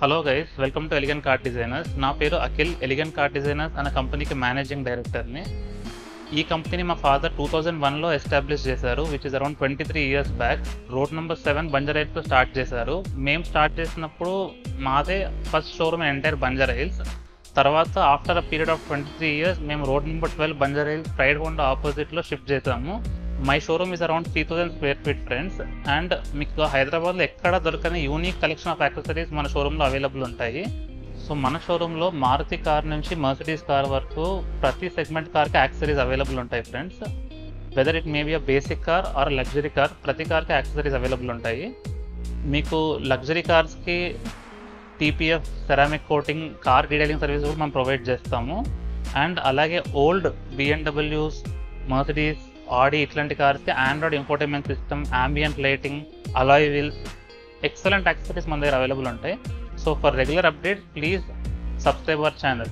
Hello guys, welcome to elegant car designers. నా పేరు Akhil. Elegant car designers అనే కంపెనీకి మేనేజింగ్ డైరెక్టర్ని. ఈ కంపెనీ మా ఫాదర్ 2001లో ఎస్టాబ్లిష్ చేశారు, which is around 23 years back. Road number 7 బంజారాహిల్స్లో స్టార్ట్ చేశారు. మేము స్టార్ట్ చేసినప్పుడు మాదే ఫస్ట్ షోరూమ్ ఎంటైర్ బంజారాహిల్స్. తర్వాత after a period of 23 years మేము road number 12 Banjara Hills pride Honda ఆపోజిట్లో షిఫ్ట్ చేసాము. My showroom is around 3000 square feet friends. And మీకు హైదరాబాద్లో ఎక్కడ దొరకని యూనిక్ కలెక్షన్ ఆఫ్ యాక్సెసరీస్ మన షోరూంలో అవైలబుల్ ఉంటాయి. సో మన షోరూంలో మారుతి కార్ నుంచి మర్సిడీస్ కార్ వరకు ప్రతి సెగ్మెంట్ కార్కి యాక్సెసరీస్ అవైలబుల్ ఉంటాయి friends. Whether it may be a basic car or luxury car, ప్రతి కార్కి యాక్సెసరీస్ అవైలబుల్ ఉంటాయి. మీకు లగ్జరీ కార్స్కి TPF, ceramic coating, car detailing service కూడా మనం ప్రొవైడ్ చేస్తాము. అండ్ అలాగే ఓల్డ్ బిఎండబ్ల్యూస్, మర్సిడీస్, ఆడి ఇట్లాంటి కార్స్కి Android infotainment system, ambient lighting, alloy wheels, excellent accessories మన దగ్గర అవైలబుల్ ఉంటాయి. So for regular updates please subscribe our channel.